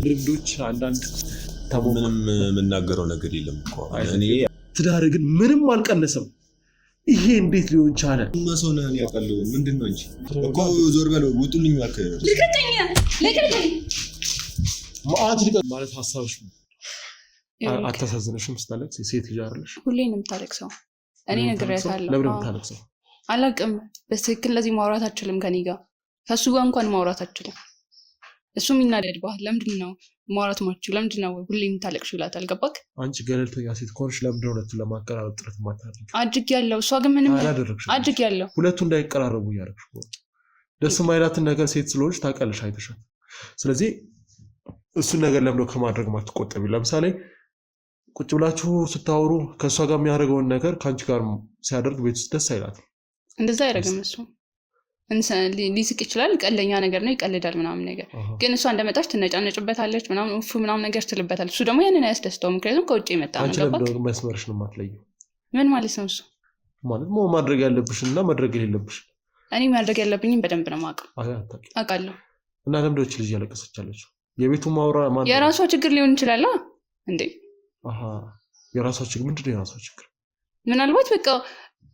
ልምዶች አንዳንድ ምንም የምናገረው ነገር የለም እኮ እኔ ትዳር ግን ምንም አልቀነሰም። ይሄ እንዴት ሊሆን ቻለ? ማሰውና ያቀሉ ምንድነው እንጂ እኮ ዞር በለው ውጡልኝ ማከረ ለከተኝ ማአት ማለት ሐሳብሽ አታሳዝነሽም? ስታለቅስ ሴት ልጅ አይደለሽ? ሁሌ ነው የምታለቅሰው። እኔ ነግሬያታለሁ። ለምን የምታለቅሰው? አላቅም። በትክክል ለዚህ ማውራት አትችልም ከኔ ጋር ከሱ ጋር እንኳን ማውራት አትችልም። እሱም ይናደድባል። ለምንድን ነው ማውራት ማትችው? ለምንድን ነው ሁሌ የምታለቅሽው ይላታል። ገባክ? አንቺ ገለልተኛ ሴት ኮንሽ ለምንድን ነው ሁለቱን ለማቀራረብ ጥረት ማታደርጊ? አድርጊያለሁ። እሷ ግን ምንም አድርጊያለሁ። ሁለቱ እንዳይቀራረቡ እያደረግሽ ነው። ደስ የማይላትን ነገር ሴት ስለሆነች ታውቂያለሽ፣ አይተሻል። ስለዚህ እሱን ነገር ለምንድነው ከማድረግ ማትቆጠቢ? ለምሳሌ ቁጭ ብላችሁ ስታወሩ ከእሷ ጋር የሚያደርገውን ነገር ከአንቺ ጋር ሲያደርግ ቤት ውስጥ ደስ አይላትም። እንደዛ አይረግም እሱ ሊስቅ ይችላል። ቀለኛ ነገር ነው፣ ይቀልዳል ምናምን ነገር። ግን እሷ እንደመጣች ትነጫነጭበታለች ምናምን ኡፍ ምናምን ነገር ትልበታለች። እሱ ደግሞ ያንን አያስደስተው፣ ምክንያቱም ከውጭ የመጣ ነው። አንቺ ለምን መስመርሽ ነው የማትለየው? ምን ማለት ነው እሱ? ማለት ማድረግ ያለብሽና ማድረግ የሌለብሽ። እኔ ማድረግ ያለብኝን በደንብ ነው የማውቀው። አውቃለሁ። እና ለምንድነው ልጅ ያለቀሰች ያለችው? የቤቱ ማውራ ማለት የራሷ ችግር ሊሆን ይችላል እንዴ? የራሷ ችግር ምንድነው? የራሷ ችግር ምናልባት በቃ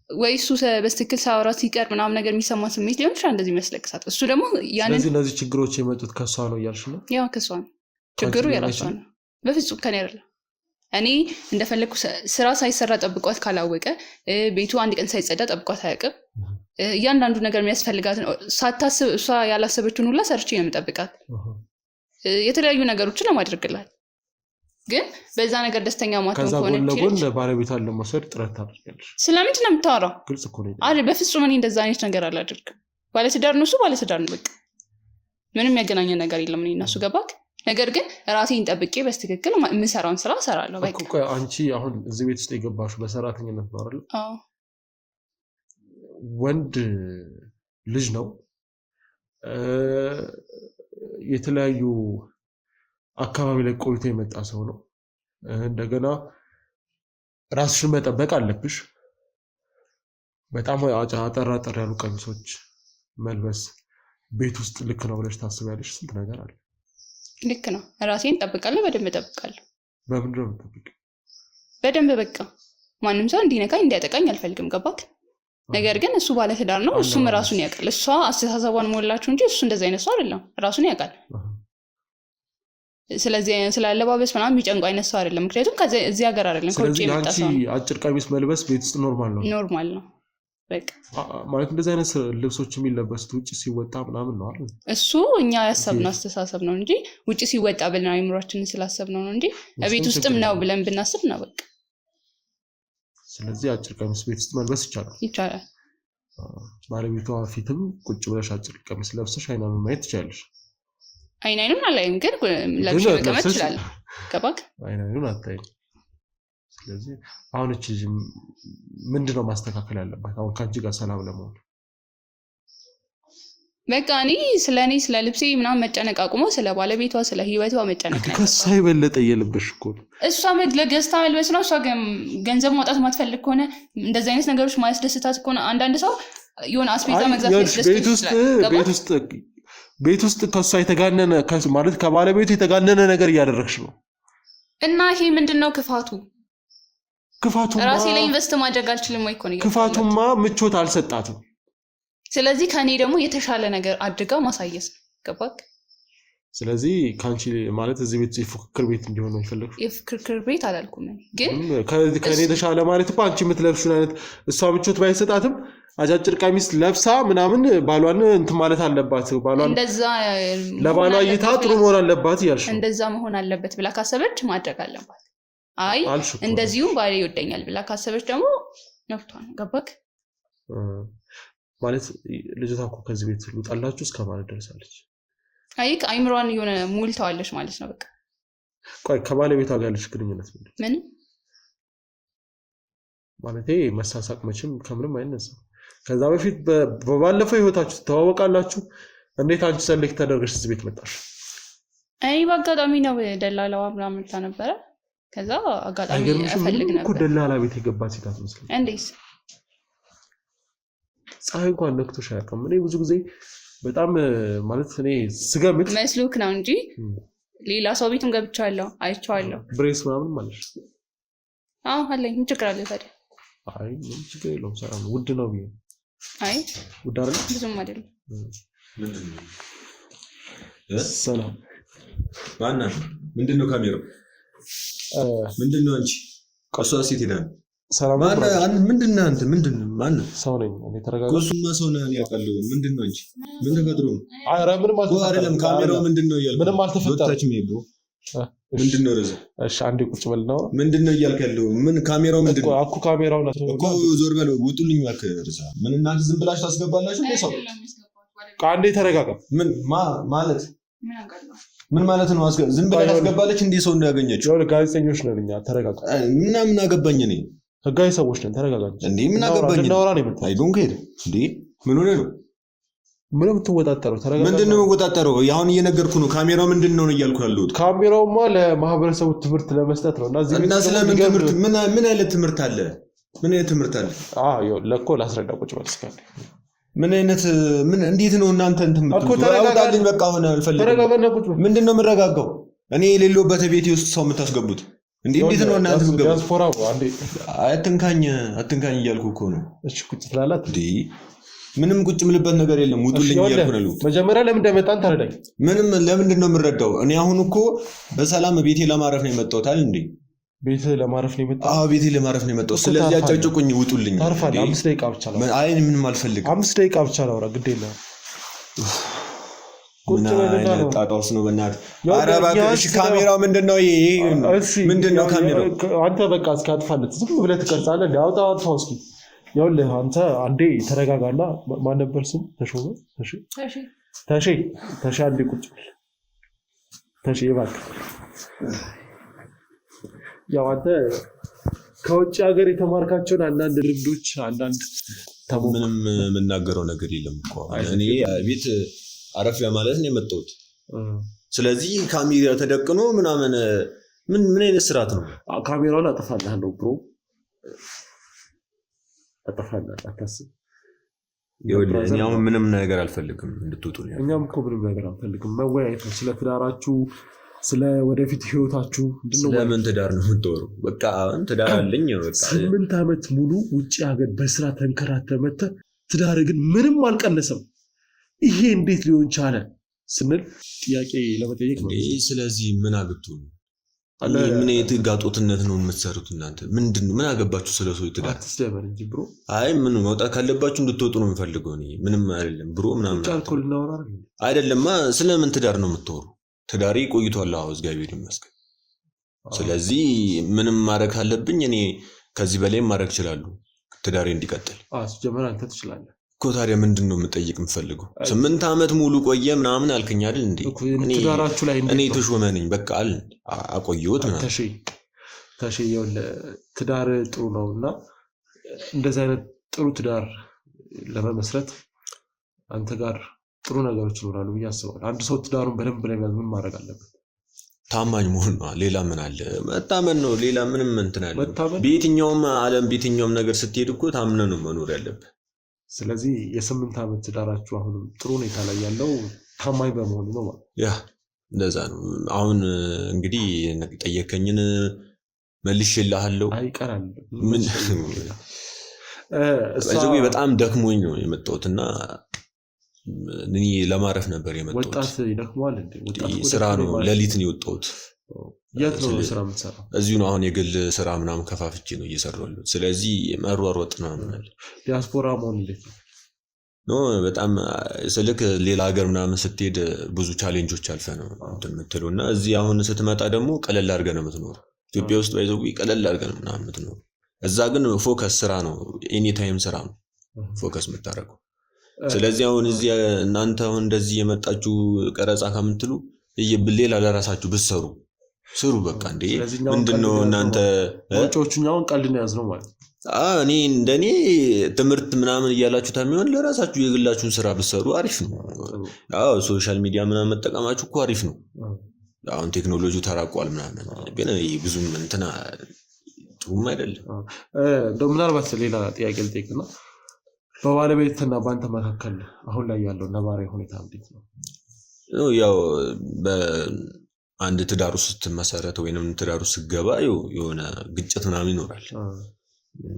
ወይ እሱ በስትክክል ሳወራ ሲቀር ምናምን ነገር የሚሰማ ስሜት ሊሆን ይችላል እንደዚህ መስለቅሳት። እሱ ደግሞ ያንን እነዚህ ችግሮች የመጡት ከሷ ነው እያልሽ ነው? ያው ከሷ ነው ችግሩ፣ የራሷ ነው። በፍጹም ከኔ አይደለም። እኔ እንደፈለኩ ስራ ሳይሰራ ጠብቋት ካላወቀ፣ ቤቱ አንድ ቀን ሳይጸዳ ጠብቋት አያውቅም። እያንዳንዱ ነገር የሚያስፈልጋት ሳታስብ እሷ ያላሰበችውን ሁላ ሰርቼ ነው የምጠብቃት። የተለያዩ ነገሮችን ለማድረግላት ግን በዛ ነገር ደስተኛ ማትሆን ከሆነ ከዛ ጎን ባለቤቷን ለመውሰድ ጥረት ታደርጋለሽ። ስለምንድን ነው የምታወራው? ግልጽ እኮ ነው። አረ በፍጹም እኔ እንደዛ አይነት ነገር አላደርግም። ባለትዳር ነው እሱ፣ ባለትዳር ነው በቃ። ምንም ያገናኘ ነገር የለም እኔ እና እሱ። ገባክ? ነገር ግን ራሴን ጠብቄ በስትክክል የምሰራውን ስራ እሰራለሁ በቃ። እኮ አንቺ አሁን እዚህ ቤት ውስጥ የገባሽው በሰራተኝነት ነው አይደል? አዎ። ወንድ ልጅ ነው፣ የተለያዩ አካባቢ ላይ ቆይቶ የመጣ ሰው ነው። እንደገና ራስሽን መጠበቅ አለብሽ። በጣም አጠር ያሉ ቀሚሶች መልበስ ቤት ውስጥ ልክ ነው ብለሽ ታስቢያለሽ? ስንት ነገር አለ። ልክ ነው። ራሴን ጠብቃለሁ፣ በደንብ ጠብቃለሁ። በምንድን ነው የምጠብቂው? በደንብ በቃ። ማንም ሰው እንዲነካኝ እንዲያጠቃኝ አልፈልግም። ገባክ? ነገር ግን እሱ ባለትዳር ነው፣ እሱም ራሱን ያውቃል። እሷ አስተሳሰቧን ሞላችሁ እንጂ እሱ እንደዛ አይነት ሰው አይደለም፣ ራሱን ያውቃል። ስለዚህ ስላለባበስ ምናምን የሚጨንቁ አይነት ሰው አይደለም። ምክንያቱም እዚህ ሀገር አይደለም ከውጭ የመጣ ሰው ነው። አጭር ቀሚስ መልበስ ቤት ውስጥ ኖርማል ነው። ኖርማል ነው በቃ። ማለት እንደዚህ አይነት ልብሶች የሚለበሱት ውጭ ሲወጣ ምናምን ነው አይደል? እሱ እኛ ያሰብነው አስተሳሰብ ነው እንጂ ውጭ ሲወጣ ብለን አይምሯችንን ስላሰብነው ነው እንጂ ቤት ውስጥም ነው ብለን ብናስብ ነው በቃ። ስለዚህ አጭር ቀሚስ ቤት ውስጥ መልበስ ይቻላል። ባለቤቷ ፊትም ቁጭ ብለሽ አጭር ቀሚስ ለብሰሽ አይናን ማየት ትችያለሽ። አይናይኑን አላይም፣ ግን ለብሼ መቀመጥ እችላለሁ። ገባክ? አይናይኑን አታይም። ስለዚህ አሁን እቺ ምንድነው ማስተካከል ያለባት አሁን ከአንቺ ጋር ሰላም ለመሆን? በቃ እኔ ስለ ልብሴ ምናምን መጨነቅ አቁሞ ስለ ባለቤቷ ስለ ህይወቷ መጨነቅ ነው። ከሷ የበለጠ የልብሽ እኮ እሷ ለገዝታ መልበስ ነው። እሷ ገንዘብ ማውጣት ማትፈልግ ከሆነ እንደዚህ አይነት ነገሮች ማያስደስታት ከሆነ አንዳንድ ሰው የሆነ አስቤዛ መግዛት ያስደስታል። ቤት ውስጥ ከሷ የተጋነነ ማለት ከባለቤቱ የተጋነነ ነገር እያደረግሽ ነው። እና ይሄ ምንድነው ክፋቱ? ራሴ ላይ ኢንቨስት ማድረግ አልችልም ወይ? ክፋቱማ ምቾት አልሰጣትም። ስለዚህ ከኔ ደግሞ የተሻለ ነገር አድርጋ ማሳየት ነው። ገባክ? ስለዚህ ካንቺ ማለት እዚህ ቤት የፉክክር ቤት እንዲሆን ነው ይፈልጋል። የፉክክር ቤት አላልኩም ግን ከኔ የተሻለ ማለት እኮ አንቺ የምትለብሽው አይነት እሷ ምቾት ባይሰጣትም አጫጭር ቀሚስ ለብሳ ምናምን ባሏን እንትን ማለት አለባት። ባሏን እንደዛ ለባሏ እይታ ጥሩ መሆን አለባት እያልሽ ነው። እንደዛ መሆን አለበት ብላ ካሰበች ማድረግ አለባት። አይ እንደዚሁም ባሌ ይወደኛል ብላ ካሰበች ደግሞ ነፍቷ ነው። ገባክ? ማለት ልጅቷ እኮ ከዚህ ቤት ልውጣላችሁ እስከ ማለት ደርሳለች። አይ አይምሯን የሆነ ሙልተዋለች ማለት ነው በቃ። ቆይ ከባለቤቷ ጋር ያለሽ ግንኙነት ምን ማለት መሳሳቅ መቼም ከምንም አይነሳም። ከዛ በፊት በባለፈው ህይወታችሁ ተዋወቃላችሁ። እንዴት አንቺ ሰሌክት ተደርገሽ እዚህ ቤት መጣሽ? አይ በአጋጣሚ ነው። ደላላዋ ምናምን ነበረ። ከዛ አጋጣሚ እፈልግ ነበር እኮ ደላላ ቤት የገባ ሴት አትመስልም። እንዴት ፀሐይ እንኳን ነክቶሽ አያውቅም። እኔ ብዙ ጊዜ በጣም ማለት እኔ ስገምት መስሎክ ነው እንጂ ሌላ ሰው ቤትም ገብቻለሁ አይቼዋለሁ። ብሬስ ምናምን ማለት አዎ አለኝ። ምን ችግር አለ ታዲያ? አይ ምን ችግር የለውም። ሰላም ውድ ነው ቢሆን አይ ውድ አይደለም ብዙም አይደለም። ሰላም ማነው? ምንድነው ካሜራው? ምንድነው አንቺ? ቀሷ ሴት ይላል። ሰላም ምንድነው አንተ? ምንድነው? ማነው? ሰው ነኝ እኔ። ተረጋጋ። እሱማ ሰው ነህ ያውቃለሁ። ምንድነው አንቺ? ምን ተፈጥሮ ነው? ኧረ ምንም አይደለም። ካሜራው ምንድነው እያልኩ ምንም አልተፈጠረም። ምንድነው ረዘ? እሺ አንዴ ቁጭ በል ነው። ምንድነው እያልክ ያለው? ምን ካሜራው ምንድነው? እኮ ካሜራው ነው እኮ ዞር በለው። ውጡልኝ እባክህ ረዘ። ምን እናንተ ዝም ብላችሁ ታስገባላችሁ እንዴ ሰው? አንዴ ተረጋጋ። ምን ማለት ምን ማለት ነው? ዝም ብላ ታስገባለች እንዴ ሰው እንዳያገኘች? ያው ጋዜጠኞች ነን እኛ። ተረጋጋ። ምን አገባኝ እኔ? ህጋዊ ሰዎች ነን። ተረጋጋ እንዴ። ምን አገባኝ? አይ ዶንት ኬር እንዴ። ምን ሆነ ነው? ምን የምትወጣጠረው? ተረጋጋ። ምንድነው የምወጣጠረው? አሁን እየነገርኩ ነው። ካሜራው ምንድነው ነው እያልኩ ያለሁት። ካሜራውማ ለማህበረሰቡ ትምህርት ለመስጠት ነው። እና ስለምን ትምህርት? ምን አይነት ትምህርት አለ? ምን አይነት ትምህርት አለ? ያው ለኮ ላስረዳ። ቁጭ በል እስኪ። ምን አይነት ምን እንዴት ነው እናንተ እንትን አውጣልኝ። በቃ ሆነ አልፈልግም። ተረጋጋና ቁጭ በል። ምንድነው የምረጋጋው? እኔ የሌለሁበት ቤቴ ውስጥ ሰው የምታስገቡት እንዴት ነው እናንተ የምትገቡት? ዲያስፖራ አንዴ አትንካኝ እያልኩ እኮ ነው። እሺ ቁጭ ትላላት እንዴ? ምንም ቁጭ ምልበት ነገር የለም። ውጡልኝ እያልኩ ነው። መጀመሪያ ለምን እንደመጣን ተረዳኝ። ምንም ለምንድን ነው የምረዳው? እኔ አሁን እኮ በሰላም ቤቴ ለማረፍ ነው የመጣሁት አይደል እንዴ? ቤቴ ለማረፍ ነው የመጣሁት? አዎ ቤቴ ለማረፍ ነው የመጣሁት። ስለዚህ አጨጭቁኝ፣ ውጡልኝ። ታርፋለህ። 5 ደቂቃ ብቻ ነው። አይ ምንም አልፈልግም። 5 ደቂቃ ብቻ ነው። ግድ የለም። ቁጭ በልና ነው ጣጣውስ ነው በእናትህ። ኧረ እባክህ ካሜራው ምንድነው? ይሄ ምንድነው ካሜራው? አንተ በቃ እስካጥፋለት ዝም ብለህ ትቀርጻለህ እንዴ? አውጣው እስኪ። ይኸውልህ አንተ አንዴ ተረጋጋና። ማን ነበር ስም? ተሾመ? ተሼ አንዴ ቁጭ በል። ተሼ እባክህ። ያው አንተ ከውጭ ሀገር የተማርካቸውን አንዳንድ ልምዶች አንዳንድ ምንም የምናገረው ነገር የለም እኮ እኔ ቤት አረፍ ለማለት ነው የመጣሁት። ስለዚህ ካሜራ ተደቅኖ ምናምን ምን አይነት ስርዓት ነው? ካሜራውን አጠፋልሃለሁ ብሮ፣ አጠፋልሃለሁ። አታስብ። እኔ አሁን ምንም ነገር አልፈልግም እንድትወጡ ነው። እኛም እኮ ምንም ነገር አንፈልግም። መወያየት ነው ስለ ትዳራችሁ፣ ስለ ወደፊት ህይወታችሁ። ስለምን ትዳር ነው የምትወሩ? በቃ ትዳር አለኝ። በቃ 8 ዓመት ሙሉ ውጭ ሀገር በስራ ተንከራተህ መተህ ትዳር ግን ምንም አልቀነሰም። ይሄ እንዴት ሊሆን ቻለ ስንል ጥያቄ ለመጠየቅ ነው። ስለዚህ ምን አግብቶ ነው? ምን አይነት ጋጦትነት ነው የምትሰሩት እናንተ? ምንድነው? ምን አገባችሁ ስለ ሰው ትዳር? አትስደበር እንጂ ብሮ። አይ ምን መውጣት ካለባችሁ እንድትወጡ ነው የምፈልገው እኔ። ምንም አይደለም ብሮ ምናምን አይደለማ። ስለምን ትዳር ነው የምትወሩ? ትዳሬ ቆይቷል። አዎ እግዚአብሔር ይመስገን። ስለዚህ ምንም ማድረግ ካለብኝ እኔ ከዚህ በላይ ማድረግ እችላለሁ ትዳሬ እንዲቀጥል። ጀመር አንተ ትችላለህ እኮ። ታዲያ ምንድን ነው የምጠይቅ የምፈልገው? 8 ዓመት ሙሉ ቆየ ምናምን አልከኝ አይደል እንዴ? ትዳራችሁ ላይ እኔ ተሾመ ነኝ በቃ አቆየሁት ምናምን። ተሼ ይኸውልህ ትዳር ጥሩ ነው እና እንደዚህ አይነት ጥሩ ትዳር ለመመስረት አንተ ጋር ጥሩ ነገሮች ይኖራሉ ብዬ አስባለሁ። አንድ ሰው ትዳሩን በደንብ ለመያዝ ምን ማድረግ አለበት? ታማኝ መሆን ነው። ሌላ ምን አለ? መታመን ነው። ሌላ ምንም እንትን አለ? በየትኛውም ዓለም በየትኛውም ነገር ስትሄድ እኮ ታምነህ ነው መኖር ያለብህ። ስለዚህ የ8 ዓመት ትዳራችሁ አሁንም ጥሩ ሁኔታ ላይ ያለው ታማኝ በመሆኑ ነው ማለት። ያ እንደዛ ነው። አሁን እንግዲህ ጠየከኝን መልሼልሃለሁ። አይቀራል ምን በጣም ደክሞኝ ነው የመጣሁትና እኔ ለማረፍ ነበር የመጣሁት። ወጣት ይደክመዋል እንዴ? ስራ ነው። ሌሊት ነው የወጣሁት። የት ነው ስራ የምትሰራው? እዚሁ ነው። አሁን የግል ስራ ምናምን ከፋፍቼ ነው እየሰራሁ ያለሁት። ስለዚህ መሯሯጥ ምናምን አለ። ዲያስፖራ መሆን እንዴት ነው? በጣም ስልክ ሌላ ሀገር ምናምን ስትሄድ ብዙ ቻሌንጆች አልፈህ ነው እንትን የምትለው እና እዚህ አሁን ስትመጣ ደግሞ ቀለል አድርገህ ነው የምትኖረው። ኢትዮጵያ ውስጥ ባይዘው ቀለል አድርገህ ነው ምናምን የምትኖረው። እዛ ግን ፎከስ ስራ ነው። ኤኒ ታይም ስራ ነው ፎከስ የምታደርገው። ስለዚህ አሁን እዚህ እናንተ አሁን እንደዚህ የመጣችሁ ቀረጻ ከምትሉ ሌላ ለራሳችሁ ብትሰሩ ስሩ። በቃ እንዴ ምንድነው እናንተ ወጪዎቹኛውን ቀልድ ነው ያዝነው ማለት ነው። እኔ እንደኔ ትምህርት ምናምን እያላችሁ ታሚሆን ለራሳችሁ የግላችሁን ስራ ብትሰሩ አሪፍ ነው። አዎ ሶሻል ሚዲያ ምናምን መጠቀማችሁ እኮ አሪፍ ነው። አሁን ቴክኖሎጂው ተራቋል ምናምን፣ ግን ብዙም እንትና ጥሩም አይደለም። እንደው ምናልባት ሌላ ጥያቄ ልጠይቅና በባለቤትና በአንተ መካከል አሁን ላይ ያለው ነባራዊ ሁኔታ እንዴት ነው? ያው በአንድ ትዳር ውስጥ ስትመሰረት ወይንም ትዳር ውስጥ ስትገባ የሆነ ግጭት ምናምን ይኖራል።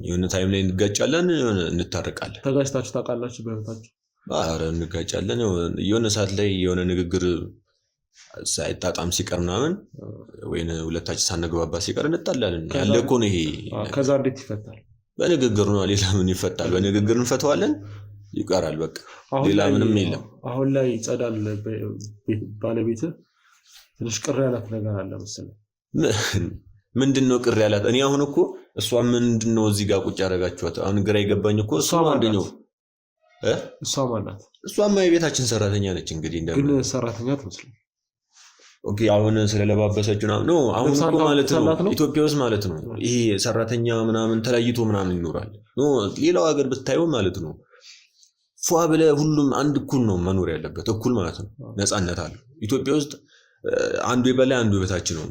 የሆነ ታይም ላይ እንጋጫለን፣ የሆነ እንታረቃለን። ተጋጭታችሁ ታውቃላችሁ በህይወታችሁ? ኧረ እንጋጫለን። የሆነ ሰዓት ላይ የሆነ ንግግር ሳይጣጣም ሲቀር ምናምን ወይም ሁለታችን ሳንግባባ ሲቀር እንጣላለን። ያለ እኮ ነው ይሄ። ከዛ እንዴት ይፈታል? በንግግር ነው። ሌላ ምን ይፈታል? በንግግር እንፈተዋለን፣ ይቀራል። በቃ ሌላ ምንም የለም። አሁን ላይ ይጸዳል። ባለቤትህ ትንሽ ቅር ያላት ነገር አለ መሰለኝ። ምንድን ነው ቅር ያላት? እኔ አሁን እኮ እሷ ምንድን ነው እዚህ ጋር ቁጭ ያደረጋችኋት? አሁን ግራ የገባኝ እኮ እሷ አንደኛው እሷ ማናት? እሷማ የቤታችን ሰራተኛ ነች። እንግዲህ ግን ሰራተኛ ትመስል። ኦኬ አሁን ስለለባበሰች ነው። አሁን እኮ ማለት ነው ኢትዮጵያ ውስጥ ማለት ነው ይሄ ሰራተኛ ምናምን ተለይቶ ምናምን ይኖራል። ሌላው ሀገር ብታየው ማለት ነው ፏ ብለህ ሁሉም አንድ እኩል ነው መኖር ያለበት፣ እኩል ማለት ነው። ነፃነት አለው። ኢትዮጵያ ውስጥ አንዱ የበላይ አንዱ የበታች ነው።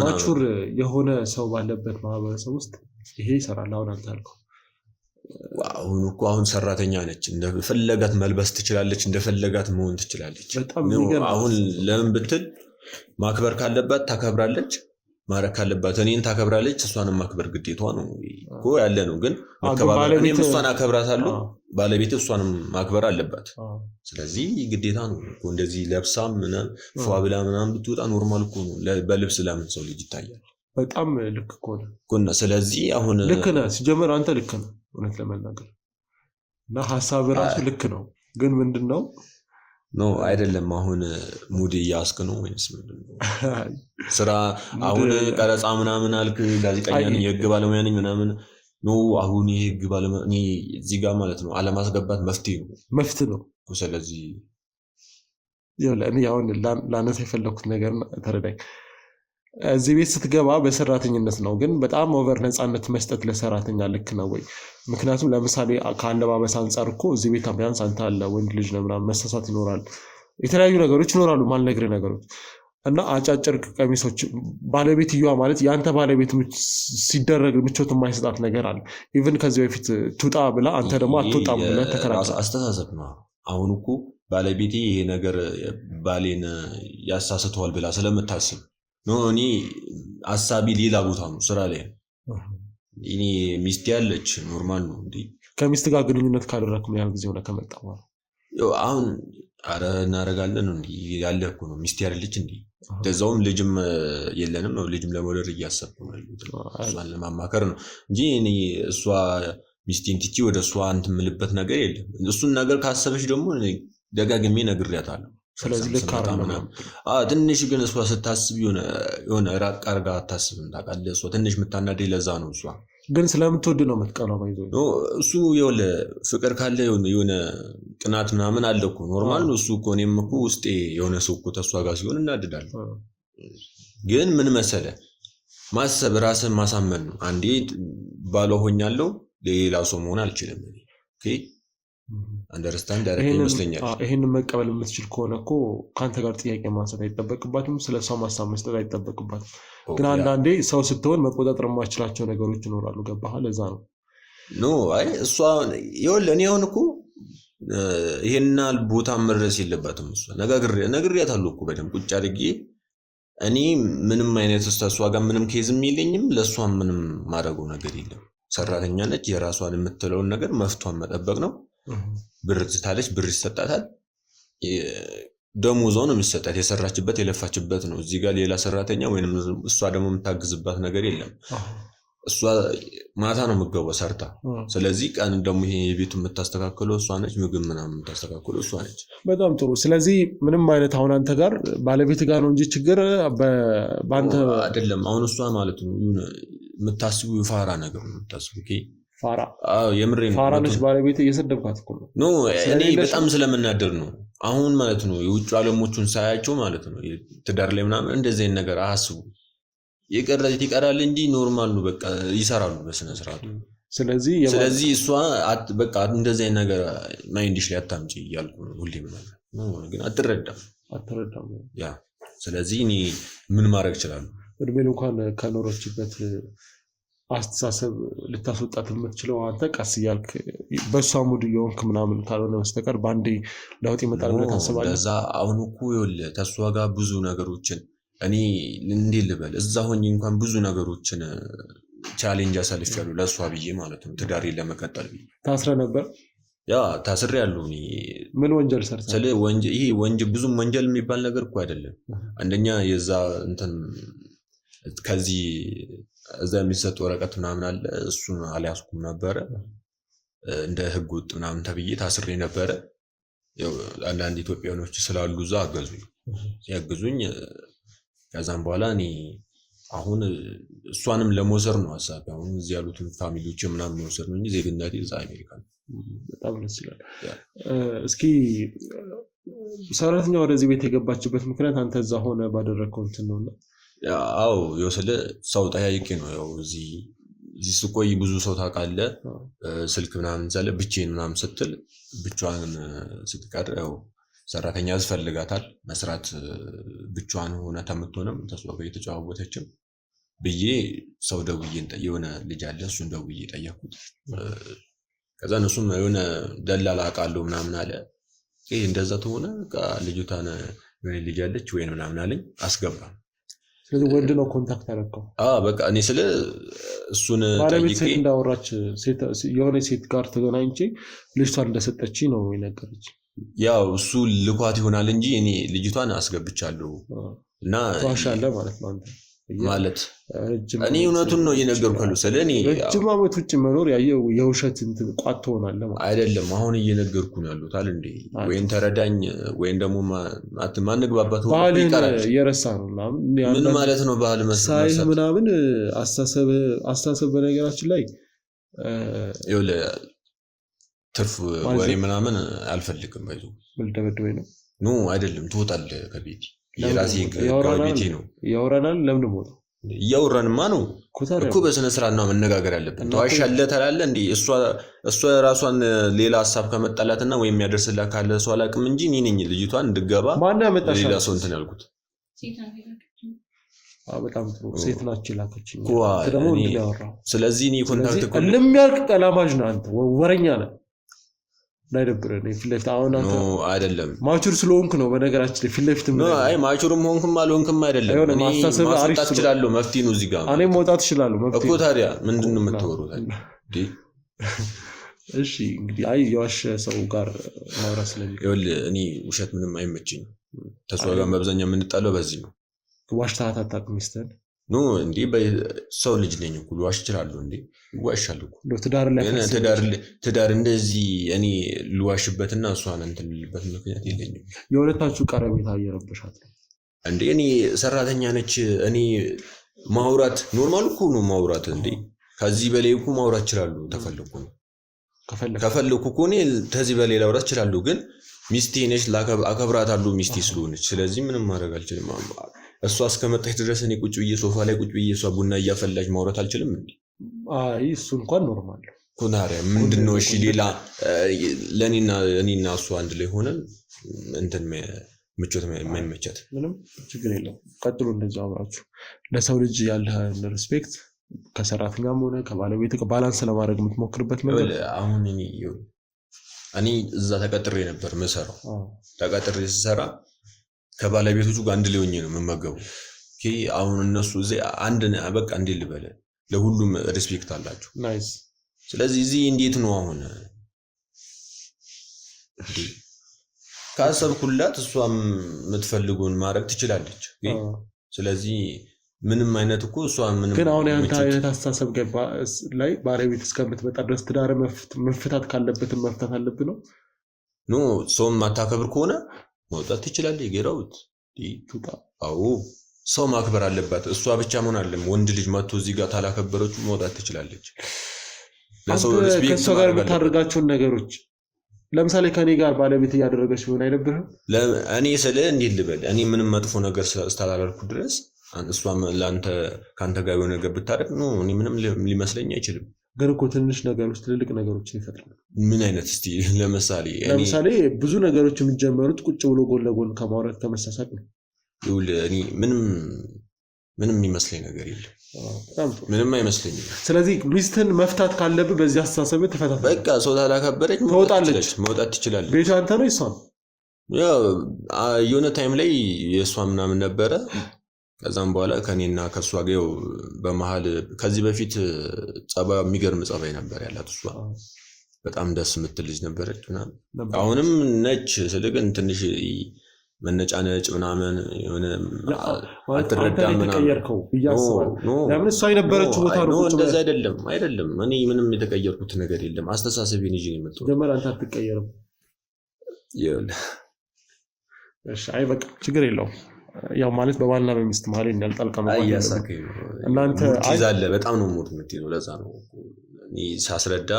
ማቹር የሆነ ሰው ባለበት ማህበረሰብ ውስጥ ይሄ ይሰራል። አሁን አንተ ያልከው አሁን ሰራተኛ ነች፣ እንደፈለጋት መልበስ ትችላለች፣ እንደፈለጋት መሆን ትችላለች። አሁን ለምን ብትል ማክበር ካለባት ታከብራለች፣ ማረግ ካለባት እኔን ታከብራለች። እሷንም ማክበር ግዴቷ ነው እኮ ያለ ነው። ግን እኔም እሷን አከብራታለሁ፣ ባለቤት እሷንም ማክበር አለባት። ስለዚህ ግዴታ ነው እኮ። እንደዚህ ለብሳ ምናምን ፏ ብላ ምናምን ብትወጣ ኖርማል እኮ ነው። በልብስ ለምን ሰው ልጅ ይታያል? በጣም ልክ እኮ ነው። ስለዚህ አሁን ልክ ነህ። ሲጀመር አንተ ልክ ነህ እውነት ለመናገር እና ሀሳብ ራሱ ልክ ነው። ግን ምንድን ነው አይደለም አሁን ሙድ እያስክ ነው ወይስ ምንድን ነው? ስራ አሁን ቀረጻ ምናምን አልክ፣ ጋዜጠኛ ነኝ፣ የህግ ባለሙያ ነኝ ምናምን ነው። አሁን የህግ ባለሙያ እዚህ ጋር ማለት ነው አለማስገባት መፍትሄ ነው። ስለዚህ እኔ አሁን ላነሳ የፈለኩት ነገር ተረዳኝ። እዚህ ቤት ስትገባ በሰራተኝነት ነው፣ ግን በጣም ኦቨር ነፃነት መስጠት ለሰራተኛ ልክ ነው ወይ? ምክንያቱም ለምሳሌ ከአለባበስ አንጻር እኮ እዚህ ቤት ቢያንስ አንተ አለ ወንድ ልጅ ነው ምናምን መሳሳት ይኖራል፣ የተለያዩ ነገሮች ይኖራሉ፣ ማልነግርህ ነገሮች እና አጫጭር ቀሚሶች ባለቤትየዋ ማለት የአንተ ባለቤት ሲደረግ ምቾት የማይሰጣት ነገር አለ። ኢቭን ከዚህ በፊት ትውጣ ብላ አንተ ደግሞ አትወጣም ብለህ ተከራከርክ። አስተሳሰብ ነው። አሁን እኮ ባለቤቴ ይሄ ነገር ባሌን ያሳስተዋል ብላ ስለምታስብ እኔ ሀሳቢ ሌላ ቦታ ነው፣ ስራ ላይ እኔ ሚስት ያለች ኖርማል ነው። እንዴ ከሚስት ጋር ግንኙነት ካደረግኩ ምን ያህል ጊዜ ሆነ ከመጣ? አሁን አረ እናደርጋለን እንዲ ያለ እኮ ነው። ሚስት ያለች እንዲ እንደዛውም ልጅም የለንም። ልጅም ለመውለድ እያሰብኩ ነው፣ እሷን ለማማከር ነው እንጂ እኔ እሷ ሚስቴን ትቼ ወደ እሷ እንትምልበት ነገር የለም። እሱን ነገር ካሰበች ደግሞ ደጋግሜ ነግሬያታለሁ። ስለዚህ ልክ ትንሽ ግን እሷ ስታስብ የሆነ ራቅ አርጋ አታስብም። ታውቃለህ እሷ ትንሽ የምታናደኝ ለዛ ነው። እሷ ግን ስለምትወድ ነው የምትቀናው። እሱ ይኸውልህ ፍቅር ካለ የሆነ ቅናት ምናምን አለ እኮ ኖርማል ነው እሱ እኮ። እኔም እኮ ውስጤ የሆነ ሰው እኮ ተሷ ጋር ሲሆን እናድዳለሁ። ግን ምን መሰለህ ማሰብ ራስን ማሳመን ነው። አንዴ ባሏ ሆኛለሁ ሌላ ሰው መሆን አልችልም። አንደርስታንድ ያደረገ ይመስለኛል። ይሄንን መቀበል የምትችል ከሆነ እኮ ከአንተ ጋር ጥያቄ ማንሳት አይጠበቅባትም፣ ስለ ሰው ማሳብ መስጠት አይጠበቅባትም። ግን አንዳንዴ ሰው ስትሆን መቆጣጠር የማችላቸው ነገሮች ይኖራሉ። ገባህ? ለዛ ነው አይ እሷ ይኸውልህ እኔ አሁን እኮ ይሄን ቦታ መድረስ የለባትም። እሷ ነግሬያታለሁ እኮ በደንብ ቁጭ አድርጌ። እኔ ምንም አይነት እሷ ጋር ምንም ኬዝም የለኝም፣ ለእሷም ምንም ማድረገው ነገር የለም። ሰራተኛ ነች፣ የራሷን የምትለውን ነገር መፍቷን መጠበቅ ነው። ብር ትታለች፣ ብር ይሰጣታል። ደሞዟ ነው የሚሰጣት፣ የሰራችበት የለፋችበት ነው። እዚህ ጋር ሌላ ሰራተኛ ወይንም እሷ ደግሞ የምታግዝባት ነገር የለም። እሷ ማታ ነው የምትገባው ሰርታ። ስለዚህ ቀን ደግሞ ይሄ የቤቱ የምታስተካክለው እሷ ነች፣ ምግብ ምናምን የምታስተካክለው እሷ ነች። በጣም ጥሩ። ስለዚህ ምንም አይነት አሁን አንተ ጋር ባለቤት ጋር ነው እንጂ ችግር በአንተ አይደለም። አሁን እሷ ማለት ነው የምታስቡ ፋራ ነገር ነው የምታስቡ። ፋራ የምሬን ፋራ ነች ባለቤት። እየሰደብኳት እኮ ነው። እኔ በጣም ስለምናደር ነው አሁን ማለት ነው የውጭ ዓለሞቹን ሳያቸው ማለት ነው ትዳር ላይ ምናምን እንደዚህ ነገር አያስቡ። ይቀራል እንጂ ኖርማል ነው በቃ ይሰራሉ በስነ ስርዓቱ። ስለዚህ እሷ በቃ እንደዚህ ነገር ማይንድሽ ላይ አታምጪ እያልኩ ነው ሁሌም ነው። ግን አትረዳም። ያ ስለዚህ እኔ ምን ማድረግ እችላለሁ? እድሜን እንኳን ከኖረችበት አስተሳሰብ ልታስወጣት የምትችለው አንተ ቀስ እያልክ በእሷ ሙድ እየሆንክ ምናምን ካልሆነ በስተቀር በአንዴ ለውጥ ይመጣል ብለህ ታስባለህ? ለዛ አሁን እኮ ይኸውልህ ከእሷ ጋር ብዙ ነገሮችን እኔ እንዴት ልበል እዛ ሆኜ እንኳን ብዙ ነገሮችን ቻሌንጅ አሳልፌያለሁ ለእሷ ብዬ ማለት ነው ትዳሬን ለመቀጠል ብዬ። ታስረህ ነበር? ያ ታስሬያለሁ። እኔ ምን ወንጀል ሰርተህ? ስለ ይሄ ብዙም ወንጀል የሚባል ነገር እኮ አይደለም። አንደኛ የዛ እንትን ከዚህ እዛ የሚሰጥ ወረቀት ምናምን አለ እሱን አልያዝኩም ነበረ። እንደ ህግ ወጥ ምናምን ተብዬ ታስሬ ነበረ። ያው አንዳንድ ኢትዮጵያኖች ስላሉ እዛ ያገዙኝ። ከዛም በኋላ እኔ አሁን እሷንም ለመውሰድ ነው ሀሳቤ። አሁን እዚህ ያሉትን ፋሚሊዎች ምናምን መውሰድ ነው እንጂ ዜግነቴ እዛ አሜሪካ ነው። በጣም ደስ ይላል። እስኪ ሰራተኛ ወደዚህ ቤት የገባችበት ምክንያት አንተ እዛ ሆነ ባደረግከው እንትን ነውና? አዎ የወሰደ ሰው ጠያይቄ ነው። ያው እዚህ ስቆይ ብዙ ሰው ታውቃለህ፣ ስልክ ምናምን ሳለ ብቻዬን ምናምን ስትል ብቻዋን ስትቀር ያው ሰራተኛ ያስፈልጋታል መስራት ብቻዋን ሆነ ተምትሆንም ተስፋ እየተጨዋወተችም ብዬ ሰው ደውዬ የሆነ ልጅ አለ እሱን ደውዬ ጠየኩት። ከዛ እነሱም የሆነ ደላላ አውቃለሁ ምናምን አለ። ይሄ እንደዛ ተሆነ ልጅቷን የሆነ ልጅ አለች ወይ ምናምን አለኝ። አስገባ። ስለዚህ ወንድ ነው ኮንታክት ያደረገው? በቃ እኔ ስለ እሱን ባለቤት ሴት እንዳወራች የሆነ ሴት ጋር ተገናኝቼ ልጅቷን እንደሰጠች ነው የነገረች። ያው እሱ ልኳት ይሆናል እንጂ እኔ ልጅቷን አስገብቻለሁ። እና ዋሻለህ ማለት ነው አንተ ማለት እኔ እውነቱን ነው እየነገርኩህ ያለው። ስለ እኔ ረጅም ዓመት ውጭ መኖር የውሸት እንትን ቋት ትሆናለህ ማለት አይደለም። አሁን እየነገርኩህ ነው ያሉት አይደል እንዴ? ወይን ተረዳኝ ወይን ደግሞ ማንግባባት ባህል የረሳ ነው ምናምን። ምን ማለት ነው ባህል መሳይ ምናምን አስተሳሰብ በነገራችን ላይ ይኸውልህ ትርፍ ወሬ ምናምን አልፈልግም። ባይዞ ልደበድበኝ ነው? ኖ አይደለም። ትወጣለህ ከቤቴ የራሴ ቤቴ ነው። ያወራናል። ለምን ሞት እያወራንማ ነው እኮ በስነ ስርዓት ነው መነጋገር ያለብን። ተዋሻለህ ትላለህ እንዴ? እሷ ራሷን ሌላ ሀሳብ ከመጣላትና ወይም ያደርስላት ካለ ሰው አላውቅም እንጂ እኔ ነኝ ልጅቷን እንድገባ ሌላ ሰው እንትን ያልኩት። በጣም ጥሩ ሴት ናች ላከችኝ። ስለዚህ እኔ ኮንታክት እኮ ለሚያልቅ ቀላማጅ ነው አንተ ወረኛ ነህ። እንዳይደብረን ፊት ለፊት አሁን አንተ አይደለም ማቹር ስለሆንክ ነው። በነገራችን ላይ ፊት ለፊት አይ ማቹርም ሆንክም አልሆንክም አይደለም። እኔ ማውጣት እችላለሁ። መፍትሄ ነው እዚህ ጋር እኔ መውጣት እችላለሁ እኮ። ታዲያ ምንድን ነው የምትወሩት? እሺ እንግዲህ አይ የዋሸ ሰው ጋር ማውራት ይኸውልህ እኔ ውሸት ምንም አይመችኝም። ተስፋ ጋር በአብዛኛው የምንጣለው በዚህ ነው። ዋሽተሃት አታውቅም ሚስትህን? ኖ እንዴ ሰው ልጅ ነኝ እኮ ልዋሽ እችላለሁ እንዴ? እዋሻለሁ እኮ ትዳር እንደዚህ እኔ ልዋሽበትና እሷን እንትን ልልበት ምክንያት የለኝም። የሁለታችሁ ቀረቤታ እየረበሻት ነው እንዴ? እኔ ሰራተኛ ነች። እኔ ማውራት ኖርማል እኮ ነው ማውራት እንዴ? ከዚህ በላይ እኮ ማውራት እችላለሁ ተፈልኩ ነው ከፈልኩ እኮ እኔ ከዚህ በላይ ላውራት እችላለሁ። ግን ሚስቴ ነች፣ አከብራታለሁ ሚስቴ ስለሆነች። ስለዚህ ምንም ማድረግ አልችልም። እሷ እስከመጣች ድረስ እኔ ቁጭ ብዬ ሶፋ ላይ ቁጭ ብዬ እሷ ቡና እያፈላች ማውራት አልችልም እንዴ? አይ እሱ እንኳን ኖርማል ነው እኮ። ታዲያ ምንድነው? እሺ ሌላ እኔና እሷ አንድ ላይ ሆነን እንትን ምቾት የማይመቻት ምንም ችግር የለውም። ቀጥሉ እንደዚህ አብራችሁ። ለሰው ልጅ ያለህን ሪስፔክት ከሰራተኛም ሆነ ከባለቤት ባላንስ ለማድረግ የምትሞክርበት መንገድ። አሁን እኔ እዛ ተቀጥሬ ነበር የምሰራው። ተቀጥሬ ስሰራ ከባለቤቶቹ ጋር አንድ ላይ ሆኜ ነው የምመገቡ። አሁን እነሱ እዚህ አንድ በቃ እንዴት ልበለ ለሁሉም ሪስፔክት አላቸው። ናይስ። ስለዚህ እዚህ እንዴት ነው አሁን ካሰብኩላት እሷም የምትፈልጉን ማድረግ ትችላለች። ስለዚህ ምንም አይነት እኮ እሷ ምንም ግን አሁን ያንተ አይነት አስተሳሰብ ገባ ላይ ባለቤት እስከምትመጣ ድረስ ትዳር መፍታት ካለበትም መፍታት አለብህ ነው። ኖ ሰውን ማታከብር ከሆነ መውጣት ትችላለህ። ይገራውት አዎ ሰው ማክበር አለባት። እሷ ብቻ መሆን አለም። ወንድ ልጅ መጥቶ እዚህ ጋር ታላከበረች መውጣት ትችላለች። ለሰው ሪስፔክት ከሷ ጋር የምታደርጋቸውን ነገሮች ለምሳሌ ከኔ ጋር ባለቤት እያደረገች ቢሆን አይደብርም? እኔ ስለ እንዴት ልበል እኔ ምንም መጥፎ ነገር ስላላልኩ ድረስ እሷም ለአንተ ከአንተ ጋር የሆነ ነገር ብታደርግ ነው እኔ ምንም ሊመስለኝ አይችልም። ግን እኮ ትንሽ ነገሮች ትልልቅ ነገሮችን ይፈጥራሉ። ምን አይነት እስቲ ለምሳሌ ብዙ ነገሮች የሚጀመሩት ቁጭ ብሎ ጎን ለጎን ከማውራት ከመሳሳቅ ነው። ይኸውልህ እኔ ምንም ምንም የሚመስለኝ ነገር የለም። ምንም አይመስለኝም። ስለዚህ ሚስትን መፍታት ካለብህ በዚህ አስተሳሰብ ተፈታታ። በቃ ሰው ታላከበረች መውጣት ትችላለች። ቤቱ አንተ ነው እሷን ያው የሆነ ታይም ላይ የእሷ ምናምን ነበረ። ከዛም በኋላ ከኔና ከእሷ ጋር በመሀል ከዚህ በፊት የሚገርም ጸባይ ነበር ያላት እሷ። በጣም ደስ የምትል ልጅ ነበረች ምናምን። አሁንም ነች ስልግን ትንሽ መነጫነጭ ምናምን የሆነ አትረዳም ምናምን። ለምን እሷ የነበረችው ቦታ ነው? እንደዛ አይደለም። እኔ ምንም የተቀየርኩት ነገር የለም። አስተሳሰቤን ይዤ ነው የመጣሁት። ጀመር አንተ አትቀየርም። እሺ አይ በቃ ችግር የለውም። ያው ማለት በባልና በሚስት መሀል እንዳልጣልቃ አያሳከኝ ነው። እናንተ አይዛለ በጣም ነው ሙድ የምትይዘው። ለዛ ነው እኔ ሳስረዳ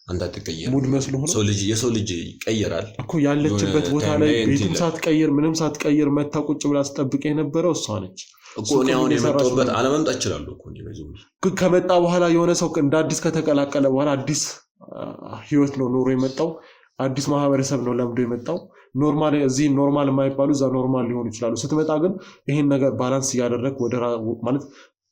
አንተ አትቀየርም። ሙድ መስሎ ሆነ። የሰው ልጅ ይቀየራል እኮ ያለችበት ቦታ ላይ ቤቱን ሳትቀይር ምንም ሳትቀይር መታ ቁጭ ብላ ስጠብቅ የነበረው እሷ ነች እኮ። እኔ አሁን የመጣሁበት አለመምጣት እችላለሁ እኮ ነው። ግን ከመጣ በኋላ የሆነ ሰው እንደ አዲስ ከተቀላቀለ በኋላ አዲስ ህይወት ነው ኖሮ የመጣው። አዲስ ማህበረሰብ ነው ለምዶ የመጣው። ኖርማል እዚህ ኖርማል የማይባሉ እዛ ኖርማል ሊሆኑ ይችላሉ። ስትመጣ ግን ይሄን ነገር ባላንስ እያደረግ ወደ ማለት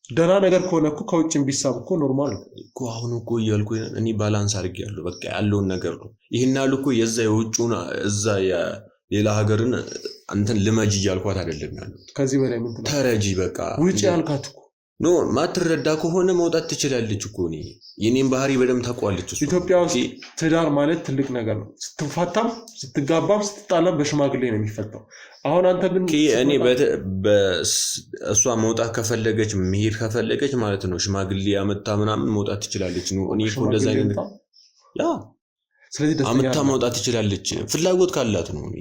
ደህና ነገር ከሆነ እኮ ከውጭም ቢሳብ እኮ ኖርማል እኮ። አሁን እኮ እያልኩ እኔ ባላንስ አድርጌያለሁ። በቃ ያለውን ነገር ነው። ይሄን ያሉ እኮ የዛ የውጭውን እዛ ሌላ ሀገርን አንተን ልመጅ እያልኳት አይደለም ያለው። ከዚህ በላይ ምን ተረጂ በቃ ውጪ ያልካት እኮ ኖ ማትረዳ ከሆነ መውጣት ትችላለች እኮ። እኔ የኔን ባህሪ በደምብ ታውቀዋለች እሱ። ኢትዮጵያ ውስጥ ትዳር ማለት ትልቅ ነገር ነው። ስትፋታም ስትጋባም ስትጣላም በሽማግሌ ነው የሚፈታው። አሁን አንተ ግን እኔ እሷ መውጣት ከፈለገች መሄድ ከፈለገች ማለት ነው ሽማግሌ አመጣ ምናምን መውጣት ትችላለች። እኔ እኮ እንደዛ አይነት ያ ስለዚህ አመጣ መውጣት ትችላለች ፍላጎት ካላት ነው። እኔ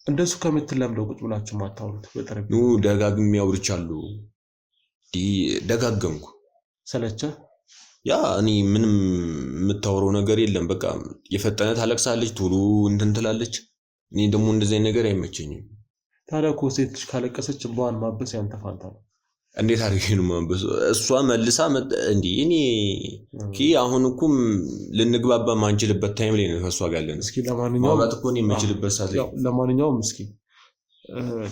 እንደሱ ከምትለምደው ቁጭ ብላችሁ ማታውሩት በጠረጴዛ ነው። ደጋግሜ አውርቻለሁ። ደጋገምኩ ሰለቸ። ያ እኔ ምንም የምታወራው ነገር የለም። በቃ የፈጠነ ታለቅሳለች፣ ቶሎ እንትን ትላለች። እኔ ደግሞ እንደዚህ ነገር አይመቸኝም። ታዲያ እኮ ሴት ልጅ ካለቀሰች እንባዋን ማበስ ያንተ ፋንታ ነው። እንዴት አድርጌ ነው ማበስ? እሷ መልሳ እንዴ እኔ አሁን እኮ ልንግባባ ማንችልበት ታይም ላይ ነው ከእሷ ጋር ያለን። እስኪ ለማንኛውም ማውራት እኮ ነው የምችልበት ሰዓት ላይ ለማንኛውም እስኪ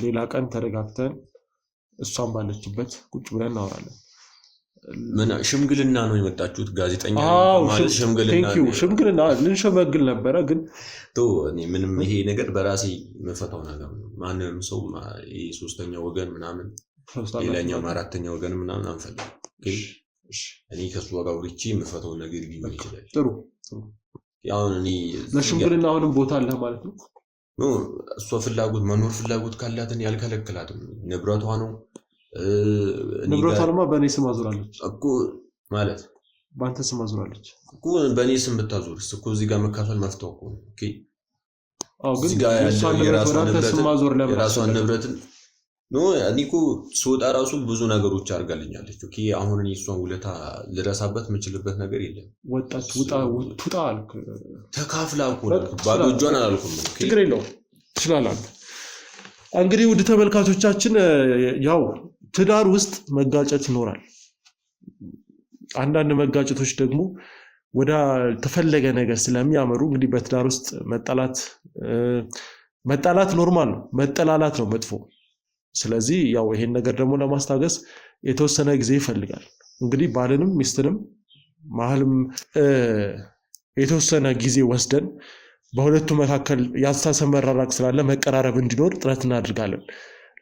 ሌላ ቀን ተረጋግተን እሷን ባለችበት ቁጭ ብለን እናወራለን። ምን ሽምግልና ነው የመጣችሁት? ጋዜጠኛ ማለት ሽምግልና ልንሸመግል ነበረ። ግን እኔ ምንም ይሄ ነገር በራሴ መፈታው ነገር ነው። ማንንም ሰው ሶስተኛ ወገን ምናምን ሌላኛው አራተኛ ወገን ምናምን አንፈልግም። እኔ ከሱ ጋር ወርቼ የምፈታው ነገር ሊሆን ይችላል። ጥሩ አሁን እኔ ለሽምግልና አሁንም ቦታ አለ ማለት ነው። እሷ መኖር ፍላጎት ካላትን ያልከለክላትም። ንብረቷ ነው። ንብረቷንማ በእኔ ስም አዙራለች እኮ ማለት በአንተ ስም አዙራለች እኮ። በእኔ ስም ብታዞርስ እኮ እዚህ ጋር መካፈል መፍታው እኮ ነው። ግን የራሷን ንብረትን እኔ እኮ ስወጣ ራሱ ብዙ ነገሮች አድርጋልኛለች። አሁን እኔ እሷን ውለታ ልረሳበት የምችልበት ነገር የለም። ወጣች ውጣ አልክ። ተካፍላ እኮ ባዶ እጇን አላልኩም። ችግር የለውም ትችላለህ። እንግዲህ ውድ ተመልካቾቻችን ያው ትዳር ውስጥ መጋጨት ይኖራል። አንዳንድ መጋጨቶች ደግሞ ወደ ተፈለገ ነገር ስለሚያመሩ እንግዲህ በትዳር ውስጥ መጣላት ኖርማል ነው፣ መጠላላት ነው መጥፎ። ስለዚህ ያው ይሄን ነገር ደግሞ ለማስታገስ የተወሰነ ጊዜ ይፈልጋል። እንግዲህ ባልንም ሚስትንም መሀልም የተወሰነ ጊዜ ወስደን በሁለቱ መካከል የአስተሳሰብ መራራቅ ስላለ መቀራረብ እንዲኖር ጥረት እናድርጋለን።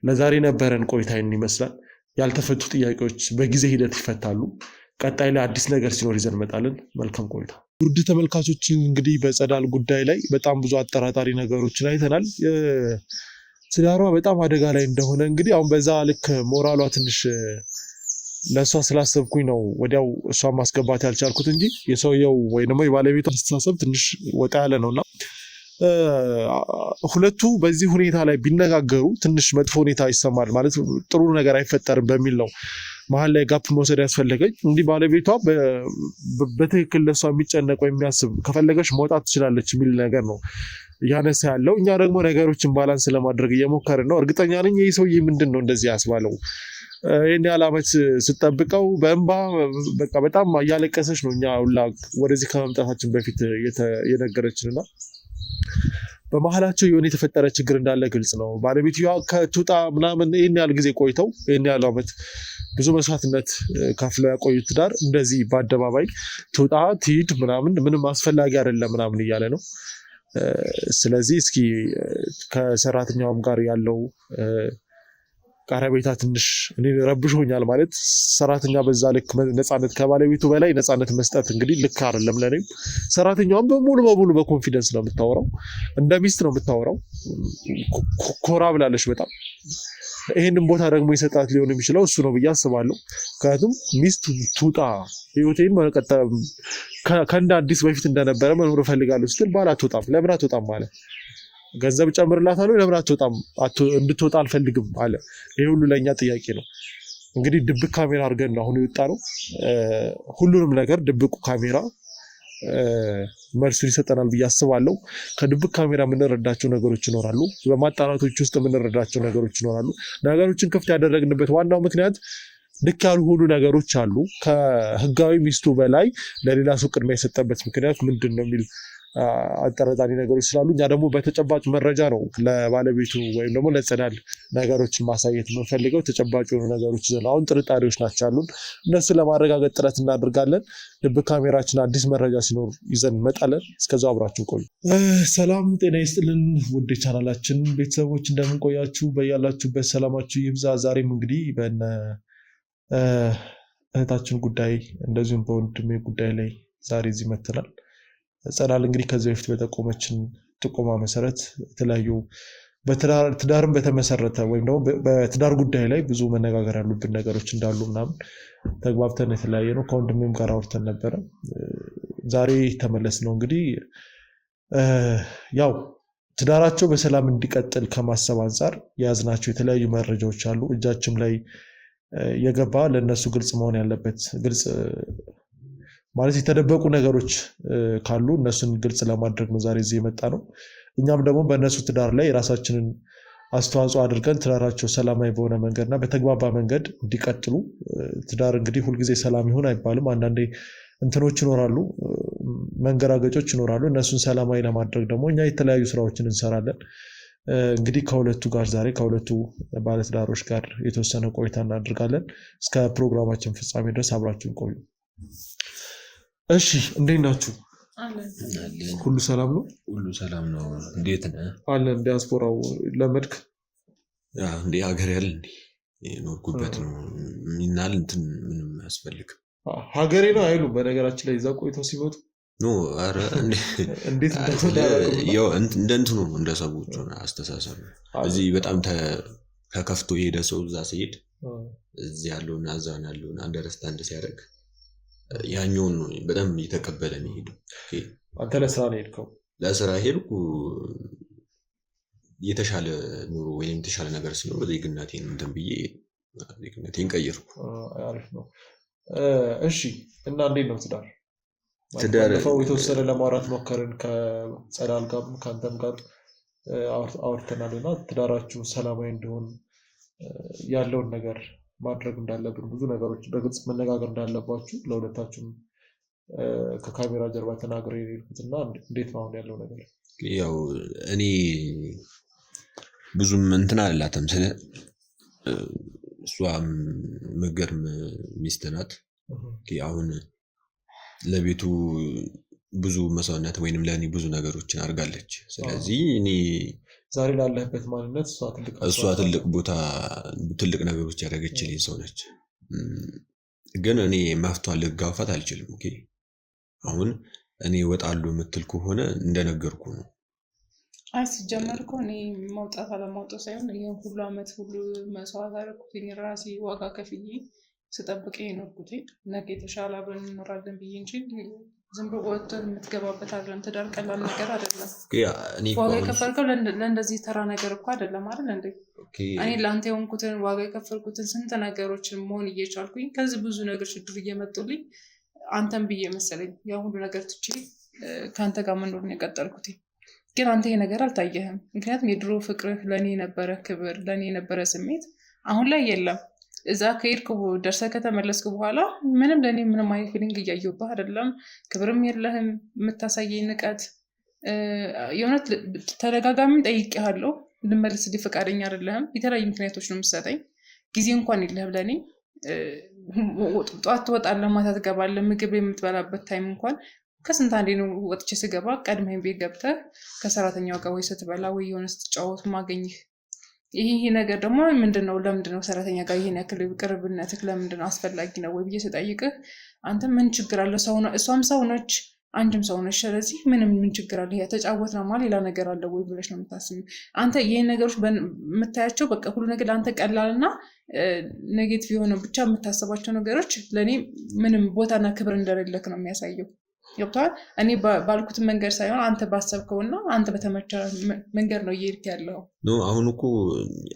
ለዛሬ ነበረን ቆይታ ይመስላል። ያልተፈቱ ጥያቄዎች በጊዜ ሂደት ይፈታሉ። ቀጣይ ላይ አዲስ ነገር ሲኖር ይዘን እንመጣለን። መልካም ቆይታ። ውድ ተመልካቾች እንግዲህ በጸዳል ጉዳይ ላይ በጣም ብዙ አጠራጣሪ ነገሮችን አይተናል። ትዳሯ በጣም አደጋ ላይ እንደሆነ እንግዲህ አሁን በዛ ልክ ሞራሏ ትንሽ ለእሷ ስላሰብኩኝ ነው ወዲያው እሷን ማስገባት ያልቻልኩት እንጂ የሰውየው ወይ ደግሞ የባለቤቷ አስተሳሰብ ትንሽ ወጣ ያለ ነውና ሁለቱ በዚህ ሁኔታ ላይ ቢነጋገሩ ትንሽ መጥፎ ሁኔታ ይሰማል ማለት ጥሩ ነገር አይፈጠርም በሚል ነው መሀል ላይ ጋፕ መውሰድ ያስፈለገኝ። እንዲህ ባለቤቷ በትክክል ለእሷ የሚጨነቀው የሚያስብ ከፈለገች መውጣት ትችላለች የሚል ነገር ነው እያነሳ ያለው። እኛ ደግሞ ነገሮችን ባላንስ ለማድረግ እየሞከርን ነው። እርግጠኛ ነኝ ይህ ሰውዬ ምንድን ነው እንደዚህ ያስባለው? ይህን ያህል ዓመት ስጠብቀው በእንባ በቃ በጣም እያለቀሰች ነው እኛ ሁላ ወደዚህ ከመምጣታችን በፊት የነገረችንና በመሀላቸው የሆነ የተፈጠረ ችግር እንዳለ ግልጽ ነው። ባለቤትየዋ ከትውጣ ምናምን ይህን ያህል ጊዜ ቆይተው ይህን ያህል ዓመት ብዙ መስዋዕትነት ከፍለው ያቆዩት ትዳር እንደዚህ በአደባባይ ትውጣ ትሂድ ምንም አስፈላጊ አይደለም ምናምን እያለ ነው። ስለዚህ እስኪ ከሰራተኛውም ጋር ያለው ቀረቤታ ትንሽ እኔ ረብሾኛል። ማለት ሰራተኛ በዛ ልክ ነፃነት ከባለቤቱ በላይ ነፃነት መስጠት እንግዲህ ልክ አይደለም። ለእኔም ሰራተኛዋም ሙሉ በሙሉ በኮንፊደንስ ነው የምታወራው፣ እንደ ሚስት ነው የምታወራው። ኮራ ብላለች በጣም። ይህንን ቦታ ደግሞ የሰጣት ሊሆን የሚችለው እሱ ነው ብዬ አስባለሁ። ምክንያቱም ሚስት ትውጣ ህይወቴን ከእንደ አዲስ በፊት እንደነበረ መኖር እፈልጋለሁ ስትል ባል አትወጣም። ለምን አትወጣም አለ። ገንዘብ ጨምርላታለሁ፣ ለምን አትወጣም? እንድትወጣ አልፈልግም አለ። ይህ ሁሉ ለእኛ ጥያቄ ነው። እንግዲህ ድብቅ ካሜራ አድርገን ነው አሁን የወጣ ነው። ሁሉንም ነገር ድብቁ ካሜራ መልሱን ይሰጠናል ብዬ አስባለሁ። ከድብቅ ካሜራ የምንረዳቸው ነገሮች ይኖራሉ። በማጣራቶች ውስጥ የምንረዳቸው ነገሮች ይኖራሉ። ነገሮችን ክፍት ያደረግንበት ዋናው ምክንያት ልክ ያልሆኑ ነገሮች አሉ። ከህጋዊ ሚስቱ በላይ ለሌላ ሰው ቅድሚያ የሰጠበት ምክንያት ምንድን ነው የሚል አጠራጣሪ ነገሮች ስላሉ እኛ ደግሞ በተጨባጭ መረጃ ነው ለባለቤቱ ወይም ደግሞ ለጸዳል ነገሮችን ማሳየት የምንፈልገው። ተጨባጭ የሆኑ ነገሮች ይዘን አሁን ጥርጣሬዎች ናቸው ያሉን፣ እነሱን ለማረጋገጥ ጥረት እናደርጋለን። ድብቅ ካሜራችን አዲስ መረጃ ሲኖር ይዘን እንመጣለን። እስከዛው አብራችሁ ቆዩ። ሰላም ጤና ይስጥልን ውድ ቻናላችን ቤተሰቦች፣ እንደምንቆያችሁ በያላችሁበት ሰላማችሁ ይብዛ። ዛሬም እንግዲህ በእነ እህታችን ጉዳይ እንደዚሁም በወንድሜ ጉዳይ ላይ ዛሬ እዚህ መጥተናል። ጸዳል እንግዲህ ከዚህ በፊት በጠቆመችን ጥቆማ መሰረት የተለያዩ ትዳርን በተመሰረተ ወይም ደግሞ በትዳር ጉዳይ ላይ ብዙ መነጋገር ያሉብን ነገሮች እንዳሉ ምናምን ተግባብተን የተለያየ ነው። ከወንድሜም ጋር አውርተን ነበረ። ዛሬ ተመለስ ነው እንግዲህ ያው ትዳራቸው በሰላም እንዲቀጥል ከማሰብ አንጻር የያዝናቸው የተለያዩ መረጃዎች አሉ። እጃችም ላይ የገባ ለእነሱ ግልጽ መሆን ያለበት ግልጽ ማለት የተደበቁ ነገሮች ካሉ እነሱን ግልጽ ለማድረግ ነው ዛሬ እዚህ የመጣ ነው። እኛም ደግሞ በእነሱ ትዳር ላይ የራሳችንን አስተዋጽኦ አድርገን ትዳራቸው ሰላማዊ በሆነ መንገድና በተግባባ መንገድ እንዲቀጥሉ። ትዳር እንግዲህ ሁልጊዜ ሰላም ይሁን አይባልም። አንዳንዴ እንትኖች ይኖራሉ፣ መንገራገጮች ይኖራሉ። እነሱን ሰላማዊ ለማድረግ ደግሞ እኛ የተለያዩ ስራዎችን እንሰራለን። እንግዲህ ከሁለቱ ጋር ዛሬ ከሁለቱ ባለትዳሮች ጋር የተወሰነ ቆይታ እናደርጋለን። እስከ ፕሮግራማችን ፍጻሜ ድረስ አብራችሁን ቆዩ። እሺ፣ እንዴት ናችሁ? ሁሉ ሰላም ነው? ሁሉ ሰላም ነው። እንዴት ነህ? አለን። ዲያስፖራው ለመድክ እንዴ ሀገር ያለ እንዴ ኖርኩበት ነው ሚናል እንትን ምንም አያስፈልግም። ሀገሬ ነው አይሉ በነገራችን ላይ እዛ ቆይተው ሲመጡ ኧረ እንዴት ያው እንደ እንትኑ እንደ ሰዎቹ አስተሳሰብ እዚህ በጣም ተከፍቶ የሄደ ሰው እዛ ሲሄድ እዚህ ያለውን አዛን ያለውን አንደርስታንድ ሲያደርግ ያኛውን ነው በጣም እየተቀበለ ነው ሄደው። አንተ ለስራ ነው ሄድከው? ለስራ ሄድኩ። የተሻለ ኑሮ ወይም የተሻለ ነገር ሲኖር በዜግነቴን እንትን ብዬ ዜግነቴን ቀየርኩ። አሪፍ ነው። እሺ፣ እና እንዴት ነው ትዳር? የተወሰነ ለማውራት ሞከርን ከጸዳል ጋር ከአንተም ጋር አውርተናል እና ትዳራችሁ ሰላማዊ እንዲሆን ያለውን ነገር ማድረግ እንዳለብን ብዙ ነገሮች በግልጽ መነጋገር እንዳለባችሁ ለሁለታችሁም ከካሜራ ጀርባ ተናግሬ የሄድኩትና እንዴት ነው አሁን ያለው ነገር? ያው እኔ ብዙም እንትን አላላትም ስለ እሷ መገርም ሚስት ናት። አሁን ለቤቱ ብዙ መስዋዕትነት ወይንም ለእኔ ብዙ ነገሮችን አድርጋለች። ስለዚህ እኔ ዛሬ ላለህበት ማንነት እሷ ትልቅ ቦታ ትልቅ ነገሮች ያደረገችልኝ ሰው ነች። ግን እኔ መፍቷን ልጋፋት አልችልም። ኦኬ አሁን እኔ እወጣለሁ የምትል ከሆነ እንደነገርኩ ነው። አይ ሲጀመር እኮ እኔ መውጣት አለማውጣት ሳይሆን ይሄን ሁሉ አመት ሁሉ መስዋዕት አደረኩኝ ራሴ ዋጋ ከፍዬ ስጠብቅ የኖርኩት ነገ የተሻለ አብረን እንኖራለን ብዬ እንጂ ዝም ብሎ ወጥተህ የምትገባበት አይደለም። ትዳር ቀላል ነገር አይደለም። ዋጋ የከፈልከው ለእንደዚህ ተራ ነገር እኮ አይደለም አይደል እንዴ? እኔ ለአንተ የሆንኩትን ዋጋ የከፈልኩትን ስንት ነገሮችን መሆን እየቻልኩኝ ከዚህ ብዙ ነገር ችግር እየመጡልኝ አንተን ብዬ መሰለኝ ያ ሁሉ ነገር ትቼ ከአንተ ጋር መኖር ነው የቀጠልኩት። ግን አንተ ይሄ ነገር አልታየህም። ምክንያቱም የድሮ ፍቅርህ ለእኔ የነበረ ክብር፣ ለእኔ የነበረ ስሜት አሁን ላይ የለም። እዛ ከሄድክ ደርሰህ ከተመለስክ በኋላ ምንም ለእኔ ምንም አይነት ፊሊንግ እያየሁብህ አይደለም። ክብርም የለህም። የምታሳየኝ ንቀት የእውነት ተደጋጋሚ ጠይቄሃለሁ ልመልስ ፈቃደኛ አይደለህም። የተለያዩ ምክንያቶች ነው የምትሰጠኝ። ጊዜ እንኳን የለህም ለእኔ። ጠዋት ትወጣለህ፣ ማታ ትገባለህ። ምግብ የምትበላበት ታይም እንኳን ከስንት አንዴ ነው ወጥቼ ስገባ ቀድመኝ ቤት ገብተህ ከሰራተኛው ጋር ወይ ስትበላ ወይ የሆነ ስትጫወት ማገኝህ። ይሄ ነገር ደግሞ ምንድነው? ለምንድነው ሰራተኛ ጋር ይሄን ያክል ቅርብነትህ ለምንድነው አስፈላጊ ነው ወይ ብዬ ስጠይቅህ አንተ ምን ችግር አለ? ሰው ነው፣ እሷም ሰው ነች፣ አንድም ሰው ነች። ስለዚህ ምን ችግር አለ? ተጫወት ነው ማለት ሌላ ነገር አለ ወይ ብለሽ ነው የምታስቢው አንተ። ይሄን ነገሮች የምታያቸው በቃ ሁሉ ነገር ለአንተ ቀላልና ኔጌቲቭ የሆነ ብቻ የምታስባቸው ነገሮች ለእኔ ምንም ቦታና ክብር እንደሌለክ ነው የሚያሳየው። ገብቶሃል? እኔ ባልኩት መንገድ ሳይሆን አንተ ባሰብከውና አንተ በተመቸ መንገድ ነው እየሄድክ ያለው። አሁን እኮ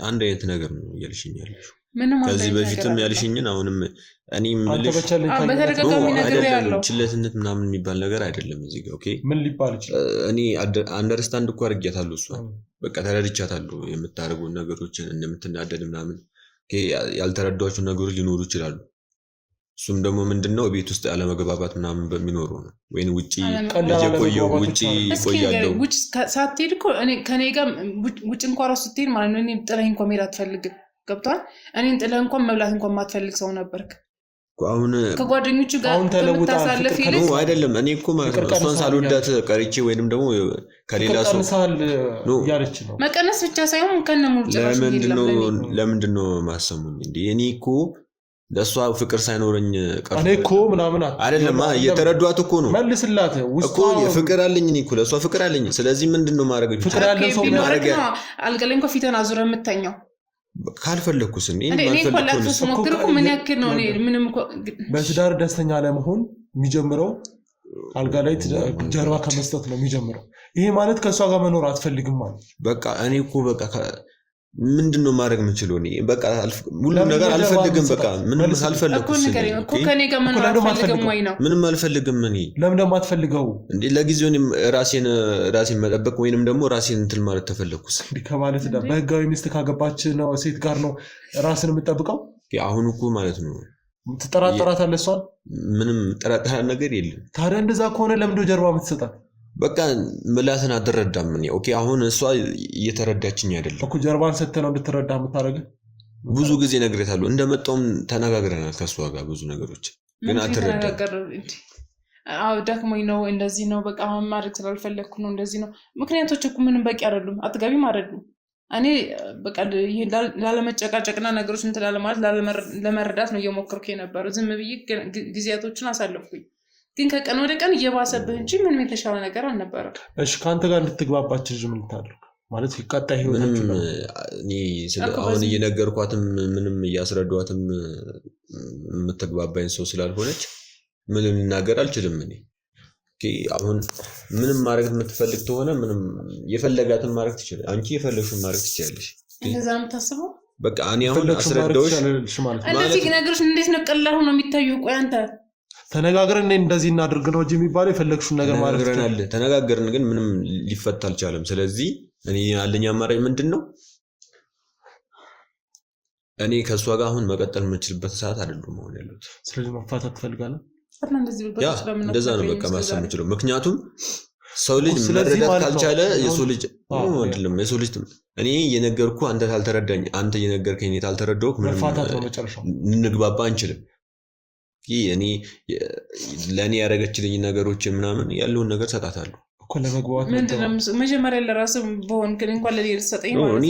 አንድ አይነት ነገር ነው እያልሽኝ ያለሽው። ምንም ከዚህ በፊትም ያልሽኝን አሁንም እኔ በተደጋጋሚ ነገር ያለው ችለትነት ምናምን የሚባል ነገር አይደለም እዚህ ጋር። ኦኬ ምን ሊባል ይችላል? እኔ አንደርስታንድ እኮ አድርጌያታለሁ፣ እሷን በቃ ተረድቻታለሁ። የምታደርጉ ነገሮችን እንደምትናደድ ምናምን ያልተረዷቸው ነገሮች ሊኖሩ ይችላሉ። እሱም ደግሞ ምንድነው ቤት ውስጥ ያለመግባባት ምናምን በሚኖረው ነው። ወይም ውጪ የቆየው ውጪ ቆያለው ውጪ ሳትሄድ እኮ እኔ ከኔ ጋር ውጪ እንኳን ራሱ ስትሄድ ማለት ነው እኔ ጥለኸኝ እንኳን መሄድ አትፈልግም። ገብቷል? እኔን ጥለህ እንኳን መብላት እንኳን ማትፈልግ ሰው ነበርክ። አሁን ከጓደኞቹ ጋር ተመታሳለፍ ይልቅ ነው አይደለም። እኔ እኮ ማለት ነው እሷን ሳልወዳት ቀርቼ ወይንም ደግሞ ከሌላ ሰው ነው ያለች ነው። መቀነስ ብቻ ሳይሆን ከነሙሉ ጭራሽ ለምንድነው ማሰሙኝ እንዴ? እኔ እኮ ለሷ ፍቅር ሳይኖረኝ ቀርቶ እኔ እኮ ምናምን አይደለም። እየተረዷት እኮ ነው። መልስላት እኮ ፍቅር አለኝ እኔ እኮ ለሷ ፍቅር አለኝ። ስለዚህ ምንድነው ማድረግ ብቻ ፍቅር ያለው ሰው ማድረግ አልጋ ላይ እንኳን ፊትህን አዙረህ የምተኛው ካልፈለኩስ እኔ ማልፈልኩስ ሞክርኩ ምን ያክል ነው? እኔ ምንም በትዳር ደስተኛ ለመሆን የሚጀምረው አልጋ ላይ ጀርባ ከመስጠት ነው የሚጀምረው። ይሄ ማለት ከሷ ጋር መኖር አትፈልግም ማለት በቃ እኔ እኮ በቃ ምንድነው ማድረግ የምችለው? እኔ በቃ ሁሉ ነገር አልፈልግም። በቃ ምንም አልፈልግም እኮ ከኔ ጋር መኖር አልፈልግም ወይ ነው? ምንም አልፈልግም። እኔ ለምን ደግሞ አትፈልገው እንዴ? ለጊዜው እኔ ራሴን መጠበቅ ወይንም ደግሞ ራሴን እንትን ማለት ተፈለኩስ ከማለት ዳ በህጋዊ ሚስት ካገባች ነው ሴት ጋር ነው ራስን የምጠብቀው። አሁን እኮ ማለት ነው ትጠራጠራታለህ እሷን? ምንም ጠራጠራ ነገር የለም። ታዲያ እንደዛ ከሆነ ለምንድነው ጀርባ የምትሰጣት? በቃ ምላትን አትረዳም። እኔ ኦኬ አሁን እሷ እየተረዳችኝ አይደለም እኮ ጀርባን ሰጥተህ ነው እንድትረዳ የምታደርገው። ብዙ ጊዜ ነግሬታለሁ፣ እንደመጣውም ተነጋግረናል ከሷ ጋር ብዙ ነገር ግን አትረዳም። አዎ ደክሞኝ ነው እንደዚህ ነው በቃ ማድረግ ስላልፈለኩ ነው እንደዚህ ነው። ምክንያቶች እኮ ምንም በቂ አይደሉም። አትጋቢ ማድረግ ነው። እኔ በቃ ላለመጨቃጨቅና ነገሮች እንትን ላለማለት ለመረዳት ነው እየሞከርኩ የነበረው። ዝም ብዬ ጊዜያቶችን አሳለፍኩኝ። ግን ከቀን ወደ ቀን እየባሰብህ እንጂ ምንም የተሻለ ነገር አልነበረም። እሺ ከአንተ ጋር እንድትግባባች ልጅ ምን ልታደርግ ማለት ይቀጣይ ህይወታችሁ ነው? እኔ አሁን እየነገርኳትም ምንም እያስረዷትም የምትግባባኝ ሰው ስላልሆነች ምንም ልናገር አልችልም። እኔ አሁን ምንም ማድረግ የምትፈልግ ተሆነ ምንም የፈለጋትን ማድረግ ትችላለህ። አንቺ የፈለግሽውን ማድረግ ትችላለሽ። እንደዛ ነው የምታስበው? በቃ እኔ አሁን አስረዳሁሽ ማለት ነው። እነዚህ ነገሮች እንዴት ነው ቀላል ሆኖ የሚታዩ? ቆይ አንተ ተነጋግረን እንደዚህ እናድርግ ነው እንጂ የሚባለው የፈለግሽውን ነገር ማለት ነው። ተነጋግረን ግን ምንም ሊፈታ አልቻለም። ስለዚህ እኔ ያለኝ አማራጭ ምንድነው? እኔ ከሷ ጋር አሁን መቀጠል የምችልበት ሰዓት አይደለም አሁን ያለሁት። ስለዚህ መፋታት ትፈልጋለህ? እንደዛ ነው በቃ ማሰብ የምችለው። ምክንያቱም ሰው ልጅ መረዳት ካልቻለ የሰው ልጅ አይደለም የሰው ልጅ እኔ እየነገርኩ አንተ ካልተረዳኝ አንተ እየነገርከኝ እኔ ካልተረዳሁህ ምንም እንግባባ አንችልም። እኔ ለእኔ ያደረገችልኝ ነገሮችን ምናምን ያለውን ነገር ሰጣታለሁ እኮ ለመግባባት። ምንድነው መጀመሪያ ለራስህ በሆን ግን እንኳን ለሌላ ሰጠኝ ማለት ነው። እኔ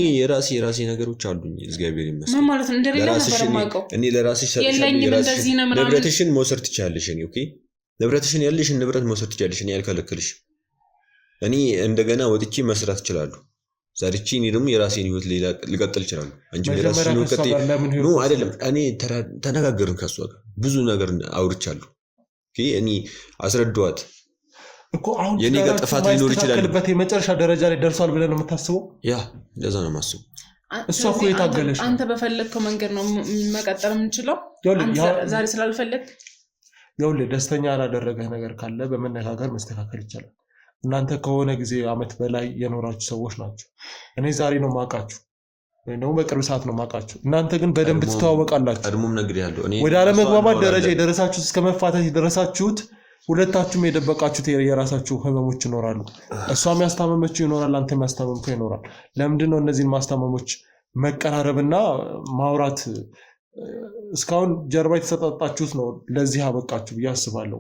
የራሴ ነገሮች አሉኝ እግዚአብሔር ይመስገን። ምን ማለት ነው? እንደሌላ ነበር የማውቀው። እኔ ለራስሽ ሰጥሻለሁ። ንብረትሽን መውሰድ ትችያለሽ። እኔ ኦኬ ንብረትሽን ያለሽን ንብረት መውሰድ ትችያለሽ። እኔ ያልከለክልሽ። እኔ እንደገና ወጥቼ መስራት እችላለሁ። ዛሬቺ እኔ ደግሞ የራሴን ህይወት ሌላ ልቀጥል እችላለሁ። አንቺ የራስሽን ህይወት ነው አይደለም። እኔ ተነጋገርን ከሷ ጋር ብዙ ነገር አውርቻለሁ። እኔ አስረዳኋት እኮ አሁን የኔ ጋር ጥፋት ሊኖር ይችላል። የመጨረሻ ደረጃ ላይ ደርሷል ብለህ ነው የምታስበው? ያ እንደዛ ነው የማስበው። እሷ እኮ የታገለሽ አንተ በፈለግከው መንገድ ነው መቀጠል የምንችለው። ዛሬ ስላልፈለግ ይኸውልህ ደስተኛ ያላደረገህ ነገር ካለ በመነጋገር መስተካከል ይቻላል። እናንተ ከሆነ ጊዜ አመት በላይ የኖራችሁ ሰዎች ናቸው። እኔ ዛሬ ነው ማውቃችሁ ወይ ነው በቅርብ ሰዓት ነው ማውቃችሁ። እናንተ ግን በደንብ ትተዋወቃላችሁ። ቀድሞም ነግሬሃለሁ። እኔ ወደ አለመግባባት ደረጃ የደረሳችሁት እስከ መፋታት የደረሳችሁት ሁለታችሁም የደበቃችሁት የራሳችሁ ህመሞች ይኖራሉ። እሷም ያስታመመችው ይኖራል፣ አንተም ያስታመምከው ይኖራል። ለምንድን ነው እነዚህን ማስታመሞች መቀራረብና ማውራት እስካሁን ጀርባ የተሰጣጣችሁት ነው ለዚህ አበቃችሁ ብዬ አስባለሁ።